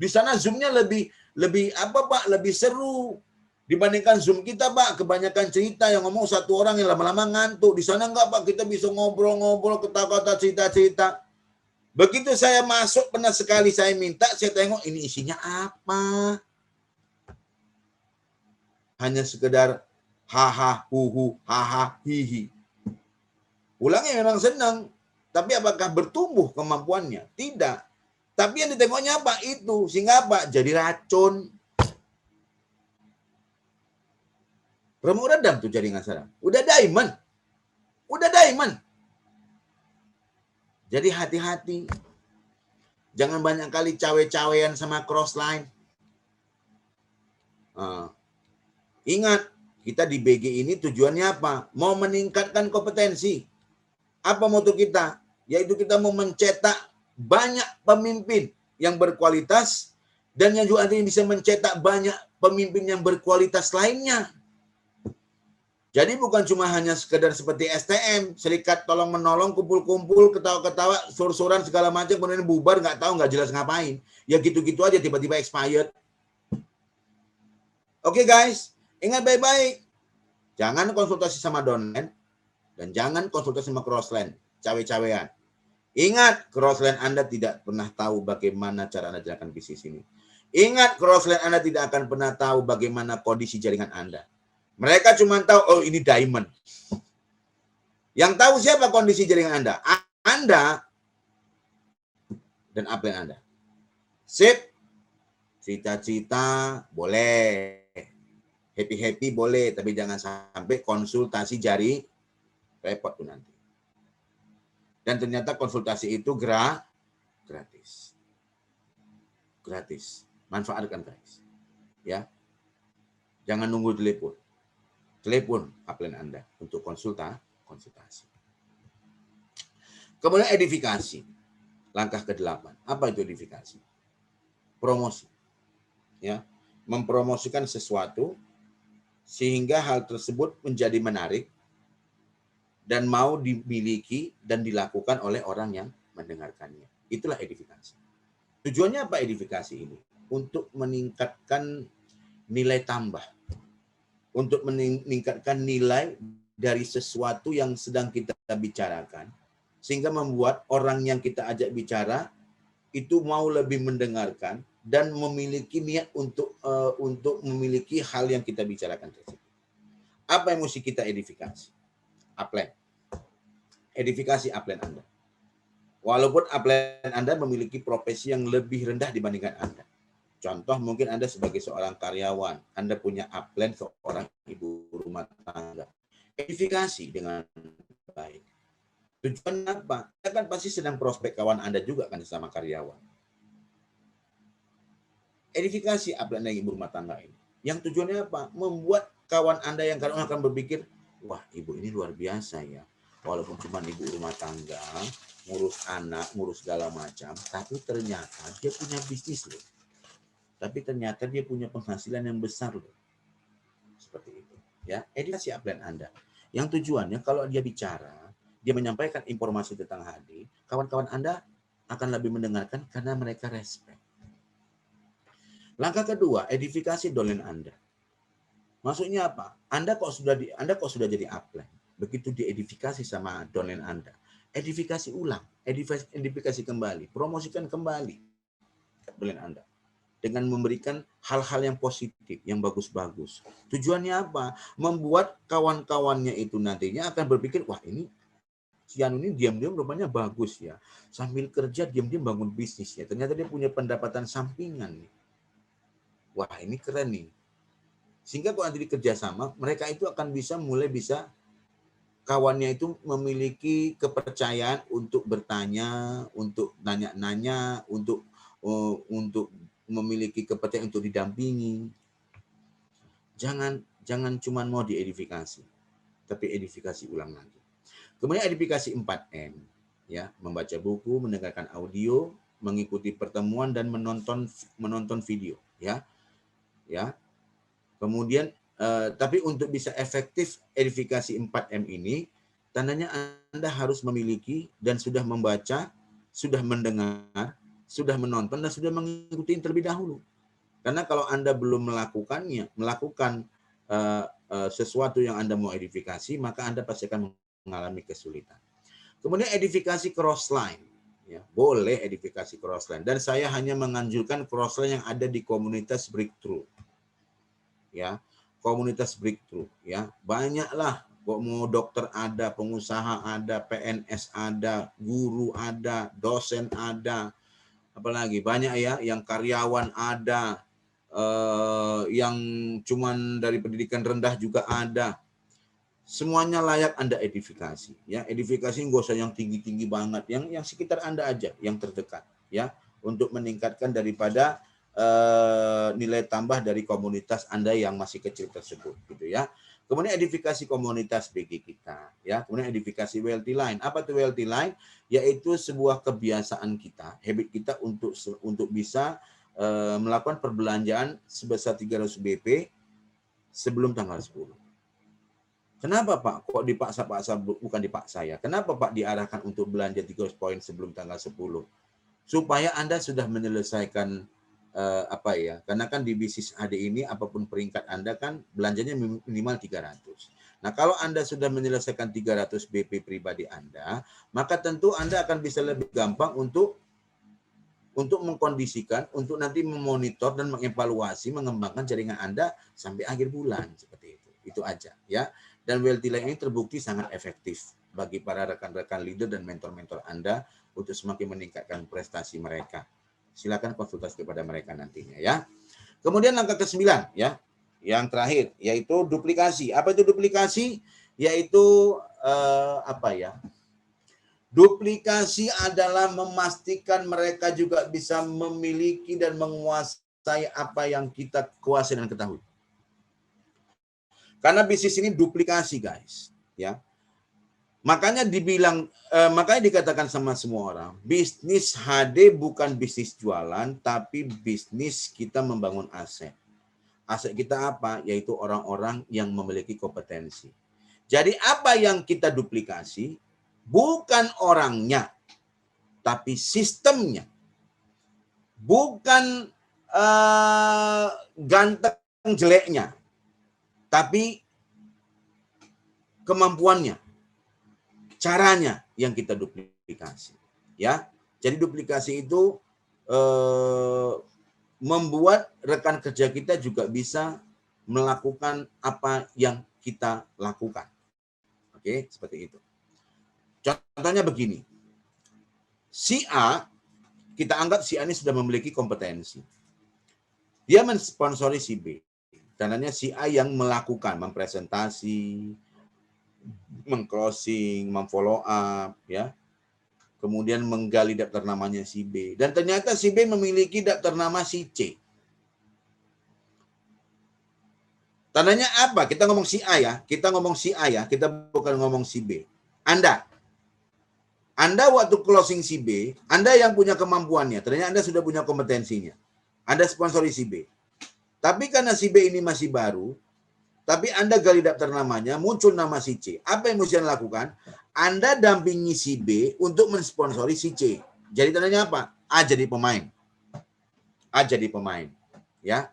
Di sana Zoom-nya lebih apa Pak? Lebih seru dibandingkan Zoom kita Pak. Kebanyakan cerita yang ngomong satu orang yang lama-lama ngantuk. Di sana enggak Pak, kita bisa ngobrol-ngobrol, kata-kata, cerita-cerita. Begitu saya masuk, pernah sekali saya minta, saya tengok ini isinya apa. Hanya sekedar haha, huhu, haha, hihi. Ulangnya memang senang, tapi apakah bertumbuh kemampuannya? Tidak. Tapi yang ditengoknya apa? Itu. Sehingga apa? Jadi racun. Remuk redam tuh jaringan saraf. Udah diamond. Udah diamond. Jadi hati-hati. Jangan banyak kali cawe-cawean sama crossline. Ingat, kita di BG ini tujuannya apa? Mau meningkatkan kompetensi. Apa moto kita? Yaitu kita mau mencetak banyak pemimpin yang berkualitas dan yang juga nanti bisa mencetak banyak pemimpin yang berkualitas lainnya. Jadi bukan cuma hanya sekedar seperti STM, serikat tolong menolong, kumpul-kumpul, ketawa-ketawa, sur-suran segala macam, kemudian bubar, nggak tahu, nggak jelas ngapain. Ya gitu-gitu aja, tiba-tiba expired. Oke guys, ingat baik-baik. Jangan konsultasi sama downline dan jangan konsultasi sama crossline, cawe-cawean. Ingat, crossline Anda tidak pernah tahu bagaimana cara Anda jalankan bisnis ini. Ingat, crossline Anda tidak akan pernah tahu bagaimana kondisi jaringan Anda. Mereka cuma tahu, oh ini diamond. Yang tahu siapa kondisi jaringan Anda? Anda dan upline Anda. Sip. Cita-cita boleh. Happy-happy boleh. Tapi jangan sampai konsultasi jari repot tuh nanti. Dan ternyata konsultasi itu gratis. Gratis. Manfaatkan guys. Ya. Jangan nunggu telepon. Telepon upline Anda untuk konsultasi. Kemudian edifikasi. Langkah ke-8. Apa itu edifikasi? Promosi. Ya, mempromosikan sesuatu sehingga hal tersebut menjadi menarik dan mau dimiliki dan dilakukan oleh orang yang mendengarkannya. Itulah edifikasi. Tujuannya apa edifikasi ini? Untuk meningkatkan nilai tambah. Untuk meningkatkan nilai dari sesuatu yang sedang kita bicarakan, sehingga membuat orang yang kita ajak bicara itu mau lebih mendengarkan dan memiliki niat untuk memiliki hal yang kita bicarakan tersebut. Apa yang mesti kita edifikasi? Upline. Edifikasi upline Anda. Walaupun upline Anda memiliki profesi yang lebih rendah dibandingkan Anda. Contoh mungkin Anda sebagai seorang karyawan, Anda punya upline seorang ibu rumah tangga. Edifikasi dengan baik. Tujuan apa? Anda kan pasti sedang prospek kawan Anda juga kan sama karyawan. Edifikasi upline ibu rumah tangga ini. Yang tujuannya apa? Membuat kawan Anda yang karyawan akan berpikir, wah ibu ini luar biasa ya. Walaupun cuma ibu rumah tangga, ngurus anak, ngurus segala macam, tapi ternyata dia punya bisnis loh. Tapi ternyata dia punya penghasilan yang besar loh. Seperti itu. Ya, edukasi upline Anda. Yang tujuannya kalau dia bicara, dia menyampaikan informasi tentang HD, kawan-kawan Anda akan lebih mendengarkan karena mereka respect. Langkah kedua, edifikasi downline Anda. Maksudnya apa? Anda kok sudah jadi upline. Begitu diedifikasi sama downline Anda, edifikasi ulang, edifikasi kembali, promosikan kembali downline Anda. Dengan memberikan hal-hal yang positif, yang bagus-bagus. Tujuannya apa? Membuat kawan-kawannya itu nantinya akan berpikir, wah ini si Anu ini diam-diam rupanya bagus ya. Sambil kerja diam-diam bangun bisnis ya. Ternyata dia punya pendapatan sampingan nih. Wah ini keren nih. Sehingga kalau nanti kerjasama, mereka itu akan mulai bisa kawannya itu memiliki kepercayaan untuk bertanya, untuk nanya-nanya, untuk memiliki kepercayaan untuk didampingi. Jangan cuma mau diedifikasi, tapi edifikasi ulang lagi. Kemudian edifikasi 4M, ya, membaca buku, mendengarkan audio, mengikuti pertemuan dan menonton video, ya. Kemudian tapi untuk bisa efektif edifikasi 4M ini, tandanya Anda harus memiliki dan sudah membaca, sudah mendengar sudah menonton dan sudah mengikuti terlebih dahulu. Karena kalau Anda belum melakukan sesuatu yang Anda mau edifikasi, maka Anda pasti akan mengalami kesulitan. Kemudian edifikasi crossline. Ya, boleh edifikasi crossline. Dan saya hanya menganjurkan crossline yang ada di komunitas breakthrough. Ya, komunitas breakthrough. Ya, banyaklah. Mau dokter ada, pengusaha ada, PNS ada, guru ada, dosen ada, apalagi banyak ya, yang karyawan ada, yang cuman dari pendidikan rendah juga ada. Semuanya layak Anda edifikasi. Ya, edifikasi nggak usah yang tinggi-tinggi banget, yang sekitar Anda aja, yang terdekat, ya, untuk meningkatkan daripada nilai tambah dari komunitas Anda yang masih kecil tersebut, gitu ya. Kemudian edifikasi komunitas BG kita, ya. Kemudian edifikasi wealthy line. Apa itu wealthy line? Yaitu sebuah kebiasaan kita, habit kita untuk bisa melakukan perbelanjaan sebesar 300 BP sebelum tanggal 10. Kenapa Pak? Kok dipaksa-paksa, bukan dipaksa ya. Kenapa Pak diarahkan untuk belanja 300 poin sebelum tanggal 10? Supaya Anda sudah menyelesaikan apa ya? Karena kan di bisnis AD ini apapun peringkat Anda kan belanjanya minimal 300. Nah, kalau Anda sudah menyelesaikan 300 BP pribadi Anda, maka tentu Anda akan bisa lebih gampang untuk mengkondisikan, untuk nanti memonitor dan mengevaluasi, mengembangkan jaringan Anda sampai akhir bulan seperti itu. Itu aja ya. Dan wealthy line ini terbukti sangat efektif bagi para rekan-rekan leader dan mentor-mentor Anda untuk semakin meningkatkan prestasi mereka. Silakan konsultasi kepada mereka nantinya ya. Kemudian langkah ke-9 ya. Yang terakhir yaitu duplikasi. Apa itu duplikasi? Yaitu apa ya? Duplikasi adalah memastikan mereka juga bisa memiliki dan menguasai apa yang kita kuasai dan ketahui. Karena bisnis ini duplikasi, guys, ya. Makanya dikatakan sama semua orang, bisnis HD bukan bisnis jualan, tapi bisnis kita membangun aset. Aset kita apa? Yaitu orang-orang yang memiliki kompetensi. Jadi apa yang kita duplikasi bukan orangnya, tapi sistemnya. Bukan ganteng jeleknya, tapi kemampuannya, caranya yang kita duplikasi. Ya, jadi duplikasi itu membuat rekan kerja kita juga bisa melakukan apa yang kita lakukan. Oke, seperti itu. Contohnya begini. Si A, kita anggap si A ini sudah memiliki kompetensi. Dia mensponsori si B. Karena si A yang melakukan, mempresentasi, mengclosing, memfollow up, ya. Kemudian menggali daftar namanya si B. Dan ternyata si B memiliki daftar nama si C. Tandanya apa? Kita ngomong si A ya. Kita ngomong si A ya. Kita bukan ngomong si B. Anda waktu closing si B, Anda yang punya kemampuannya. Ternyata Anda sudah punya kompetensinya. Anda sponsori si B. Tapi karena si B ini masih baru, tapi Anda gali daftar namanya, muncul nama si C. Apa yang mesti Anda lakukan? Anda dampingi si B untuk mensponsori si C. Jadi tandanya apa? A jadi pemain. A jadi pemain. Ya.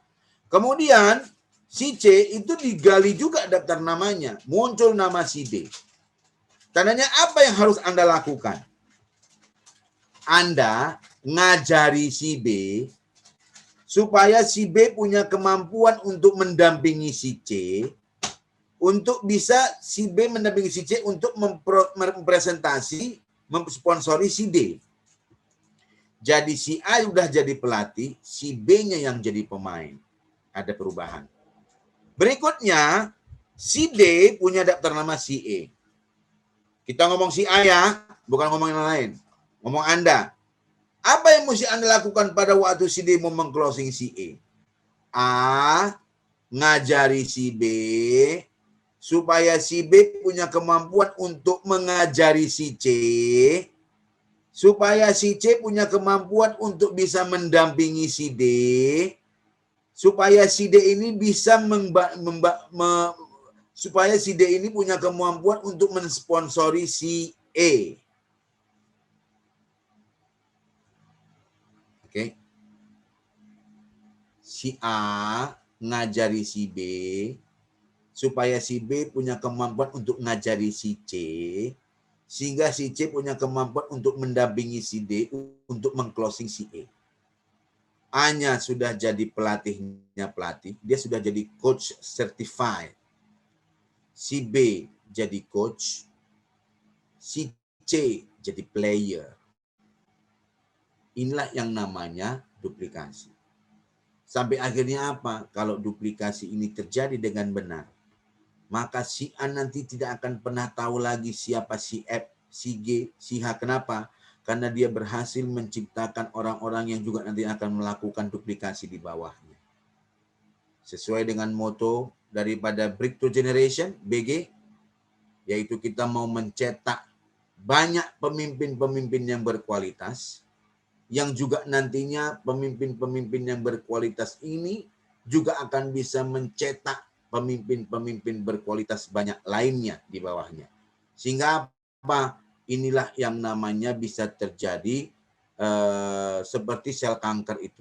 Kemudian si C itu digali juga daftar namanya, muncul nama si D. Tandanya apa yang harus Anda lakukan? Anda ngajari si B supaya si B punya kemampuan untuk mendampingi si C, untuk bisa si B mendampingi si C untuk mempresentasi, memsponsori si D. Jadi si A sudah jadi pelatih, si B-nya yang jadi pemain. Ada perubahan. Berikutnya, si D punya daftar nama si E. Kita ngomong si A ya, bukan ngomong yang lain. Ngomong Anda. Apa yang mesti Anda lakukan pada waktu si D mau meng-closing si E? A, ngajari si B, supaya si B punya kemampuan untuk mengajari si C, supaya si C punya kemampuan untuk bisa mendampingi si D, supaya si D ini bisa supaya si D ini punya kemampuan untuk mensponsori si E. si A ngajari si B, supaya si B punya kemampuan untuk ngajari si C, sehingga si C punya kemampuan untuk mendampingi si D untuk mengclosing si E. A-nya sudah jadi pelatihnya pelatih, dia sudah jadi coach certified. Si B jadi coach, si C jadi player. Inilah yang namanya duplikasi. Sampai akhirnya apa? Kalau duplikasi ini terjadi dengan benar, maka si A nanti tidak akan pernah tahu lagi siapa si F, si G, si H. Kenapa? Karena dia berhasil menciptakan orang-orang yang juga nanti akan melakukan duplikasi di bawahnya. Sesuai dengan moto daripada Breakthrough Generation, BG, yaitu kita mau mencetak banyak pemimpin-pemimpin yang berkualitas, yang juga nantinya pemimpin-pemimpin yang berkualitas ini juga akan bisa mencetak pemimpin-pemimpin berkualitas banyak lainnya di bawahnya. Sehingga apa? Inilah yang namanya bisa terjadi seperti sel kanker itu.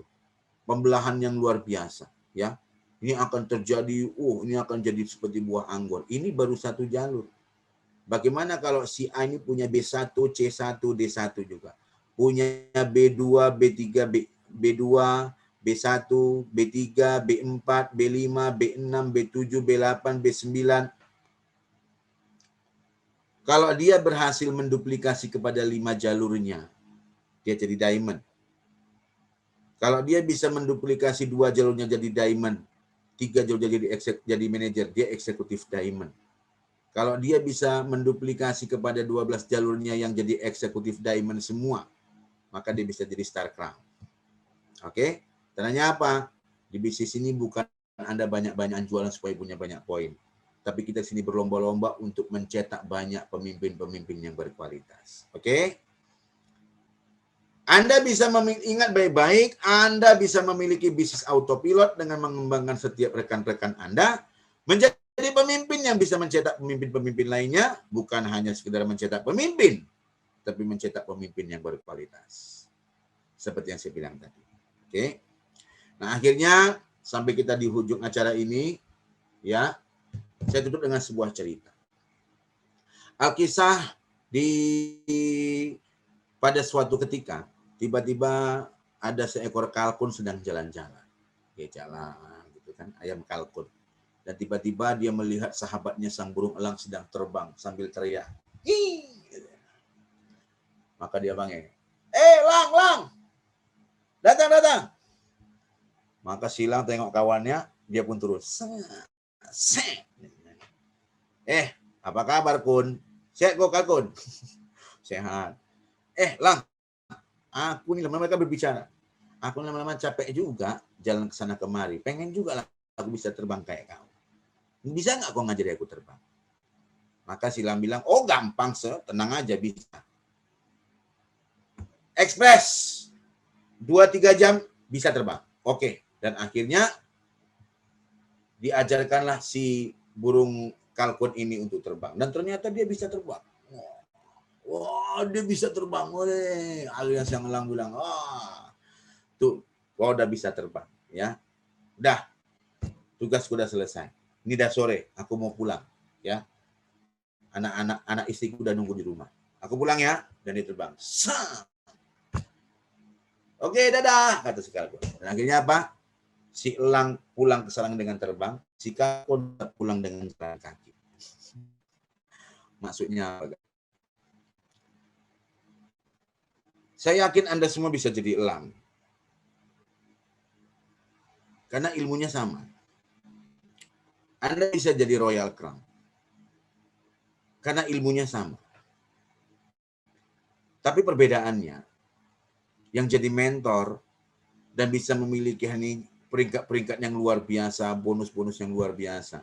Pembelahan yang luar biasa, ya. Ini akan terjadi, ini akan jadi seperti buah anggur. Ini baru satu jalur. Bagaimana kalau si A ini punya B1, C1, D1 juga. Punya B2, B3, B2, B1, B3, B4, B5, B6, B7, B8, B9. Kalau dia berhasil menduplikasi kepada 5 jalurnya, dia jadi diamond. Kalau dia bisa menduplikasi 2 jalurnya jadi diamond, 3 jalurnya jadi manajer, dia eksekutif diamond. Kalau dia bisa menduplikasi kepada 12 jalurnya yang jadi eksekutif diamond semua, maka dia bisa jadi star crown. Oke? Tandanya apa? Di bisnis ini bukan Anda banyak-banyakan jualan supaya punya banyak poin. Tapi kita sini berlomba-lomba untuk mencetak banyak pemimpin-pemimpin yang berkualitas. Oke? Anda bisa ingat baik-baik, Anda bisa memiliki bisnis autopilot dengan mengembangkan setiap rekan-rekan Anda menjadi pemimpin yang bisa mencetak pemimpin-pemimpin lainnya, bukan hanya sekedar mencetak pemimpin, tapi mencetak pemimpin yang berkualitas. Seperti yang saya bilang tadi. Oke. Nah, akhirnya sampai kita di ujung acara ini, ya, saya tutup dengan sebuah cerita. Alkisah pada suatu ketika, tiba-tiba ada seekor kalkun sedang jalan-jalan. Dia jalan, gitu kan, ayam kalkun. Dan tiba-tiba dia melihat sahabatnya sang burung elang sedang terbang sambil teriak. Hii! Maka dia panggil, lang, lang! Datang, datang! Maka si elang tengok kawannya, dia pun turun. Apa kabar, Kun? Sehat kok, Kalkun? Sehat. Lang, aku nih lama-lama mereka berbicara. Aku lama-lama capek juga jalan ke sana kemari. Pengen juga lah aku bisa terbang kayak kau. Bisa nggak kau ngajari aku terbang? Maka si elang bilang, oh gampang, tenang aja bisa. Ekspres, 2-3 jam bisa terbang. Oke. Dan akhirnya diajarkanlah si burung kalkun ini untuk terbang. Dan ternyata dia bisa terbang. Wah, dia bisa terbang. Alias yang elang bilang, tuh, udah bisa terbang. Ya, udah, tugasku udah selesai. Ini udah sore, aku mau pulang. Ya, anak istriku udah nunggu di rumah. Aku pulang ya, dan dia terbang. Oke, dadah, kata si kalkun. Dan akhirnya apa? Si elang pulang ke sarang dengan terbang, si kalkun pulang dengan jalan kaki. Maksudnya apa? Saya yakin Anda semua bisa jadi elang. Karena ilmunya sama. Anda bisa jadi Royal Crown. Karena ilmunya sama. Tapi perbedaannya, yang jadi mentor dan bisa memiliki peringkat-peringkat yang luar biasa, bonus-bonus yang luar biasa.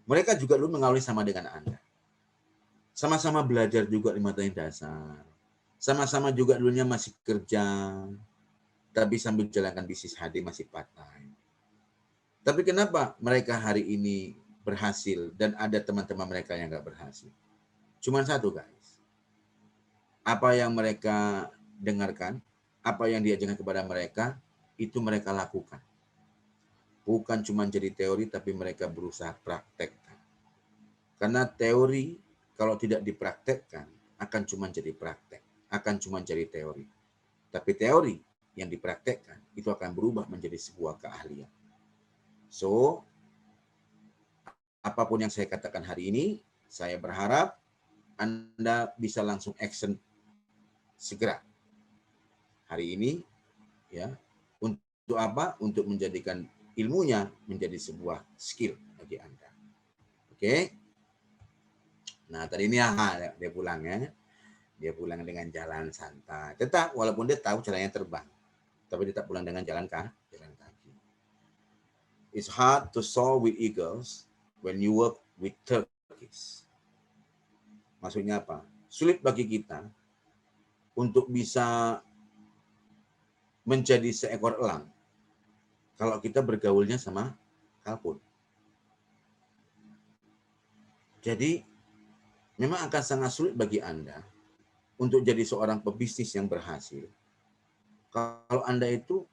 Mereka juga dulu mengawali sama dengan Anda. Sama-sama belajar juga 5 tahun dasar. Sama-sama juga dulunya masih kerja, tapi sambil jalankan bisnis HD masih part-time. Tapi kenapa mereka hari ini berhasil dan ada teman-teman mereka yang nggak berhasil? Cuma satu, guys. Apa yang mereka dengarkan, apa yang diajarkan kepada mereka, itu mereka lakukan. bukan cuma jadi teori, tapi mereka berusaha praktekkan. Karena teori kalau tidak dipraktekkan akan cuma jadi praktek, akan cuma jadi teori. Tapi teori yang dipraktekkan itu akan berubah menjadi sebuah keahlian. So, apapun yang saya katakan hari ini, saya berharap Anda bisa langsung action segera hari ini, ya. Untuk apa? Untuk menjadikan ilmunya menjadi sebuah skill bagi Anda. Oke? Nah, tadi ini dia pulang ya. Dia pulang dengan jalan santai. Tetap walaupun dia tahu caranya terbang, tapi dia tak pulang dengan jalan kaki. It's hard to soar with eagles when you work with turkeys. Maksudnya apa? Sulit bagi kita untuk bisa menjadi seekor elang kalau kita bergaulnya sama kalkun. Jadi memang akan sangat sulit bagi Anda untuk jadi seorang pebisnis yang berhasil kalau Anda itu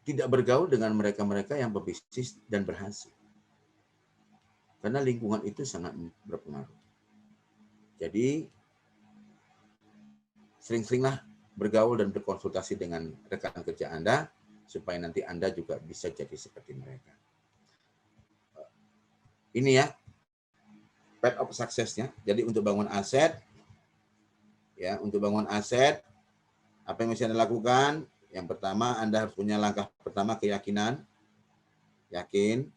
tidak bergaul dengan mereka-mereka yang pebisnis dan berhasil. Karena lingkungan itu sangat berpengaruh. Jadi sering-seringlah bergaul dan berkonsultasi dengan rekan kerja Anda supaya nanti Anda juga bisa jadi seperti mereka. Ini ya path of success-nya. Jadi untuk bangun aset, ya untuk bangun aset, apa yang mesti Anda lakukan? Yang pertama, Anda harus punya langkah pertama keyakinan. Yakin,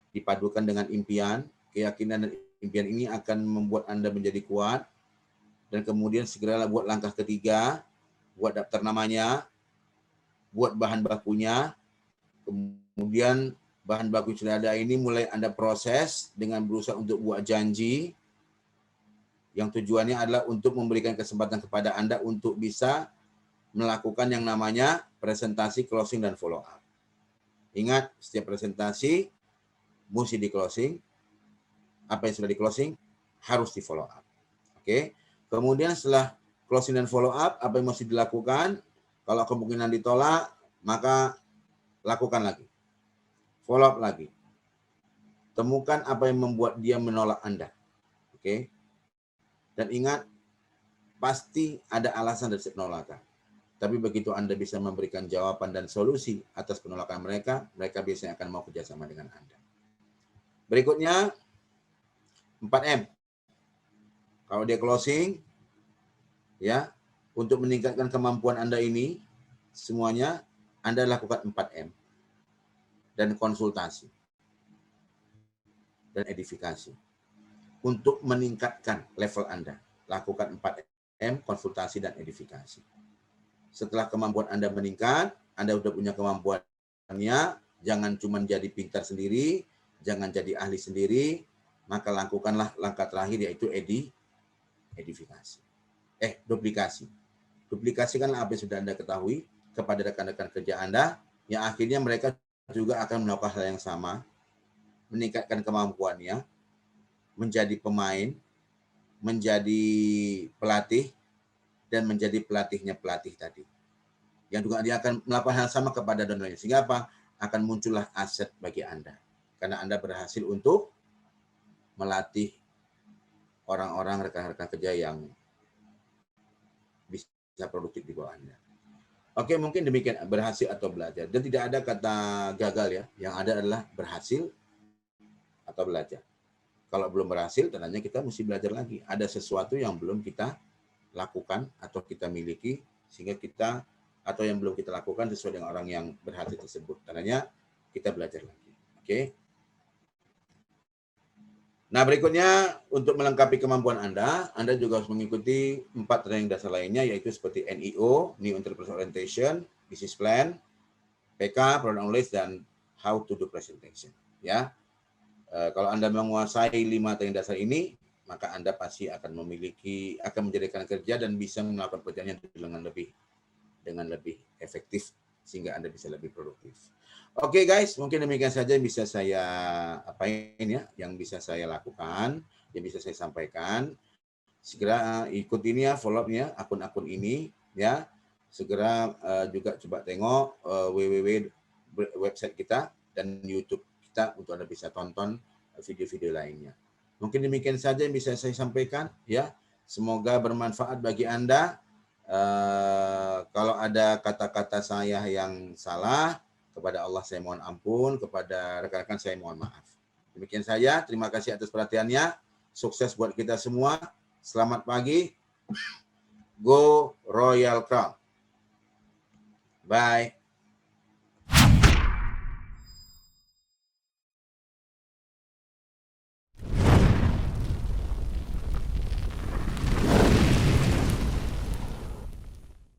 dipadukan dengan impian. Keyakinan dan impian ini akan membuat Anda menjadi kuat. Dan kemudian segeralah buat langkah ketiga, buat daftar namanya, buat bahan bakunya. Kemudian bahan baku sudah ada ini mulai Anda proses dengan berusaha untuk buat janji. Yang tujuannya adalah untuk memberikan kesempatan kepada Anda untuk bisa melakukan yang namanya presentasi, closing, dan follow up. Ingat, setiap presentasi mesti di closing. Apa yang sudah di closing harus di follow up. Oke. Kemudian setelah closing dan follow up, apa yang mesti dilakukan? Kalau kemungkinan ditolak, maka lakukan lagi. Follow up lagi. Temukan apa yang membuat dia menolak Anda. Oke. Dan ingat, pasti ada alasan dari penolakan. Tapi begitu Anda bisa memberikan jawaban dan solusi atas penolakan mereka, mereka biasanya akan mau kerjasama dengan Anda. Berikutnya, 4M. Kalau dia closing, ya, untuk meningkatkan kemampuan Anda ini, semuanya Anda lakukan 4M. Dan konsultasi. Dan edifikasi. Untuk meningkatkan level Anda, lakukan 4M, konsultasi, dan edifikasi. Setelah kemampuan Anda meningkat, Anda sudah punya kemampuannya, jangan cuma jadi pintar sendiri, jangan jadi ahli sendiri, maka lakukanlah langkah terakhir yaitu edifikasi. Duplikasi. Duplikasikanlah apa yang sudah Anda ketahui kepada rekan-rekan kerja Anda, yang akhirnya mereka juga akan melakukan hal yang sama, meningkatkan kemampuannya, menjadi pemain, menjadi pelatih, dan menjadi pelatihnya pelatih tadi. Yang juga dia akan melakukan hal sama kepada donornya. Sehingga apa? Akan muncullah aset bagi Anda. Karena Anda berhasil untuk melatih orang-orang rekan-rekan kerja yang bisa produktif di bawah Anda. Oke, mungkin demikian berhasil atau belajar. Dan tidak ada kata gagal ya. Yang ada adalah berhasil atau belajar. Kalau belum berhasil, tandanya kita mesti belajar lagi. Ada sesuatu yang belum kita lakukan atau kita miliki, sehingga kita atau yang belum kita lakukan sesuai dengan orang yang berhasil tersebut. Tandanya kita belajar lagi. Oke. Nah, berikutnya untuk melengkapi kemampuan Anda juga harus mengikuti 4 training dasar lainnya, yaitu seperti NEO, New Entrepreneur Orientation, Business Plan, PK, Product Knowledge, dan How to do Presentation. Ya, kalau Anda menguasai 5 training dasar ini, maka Anda pasti akan menjadi rekan kerja dan bisa melakukan pekerjaannya dengan lebih efektif, sehingga Anda bisa lebih produktif. Oke guys, mungkin demikian saja yang bisa saya yang bisa saya lakukan, yang bisa saya sampaikan. Segera ikuti ini ya, follow up-nya akun-akun ini ya. segera juga coba tengok www website kita dan YouTube kita untuk Anda bisa tonton video-video lainnya. Mungkin demikian saja yang bisa saya sampaikan ya. Semoga bermanfaat bagi Anda. Kalau ada kata-kata saya yang salah, kepada Allah saya mohon ampun, kepada rekan-rekan saya mohon maaf. Demikian saja, terima kasih atas perhatiannya. Sukses buat kita semua. Selamat pagi. Go Royal Crown. Bye.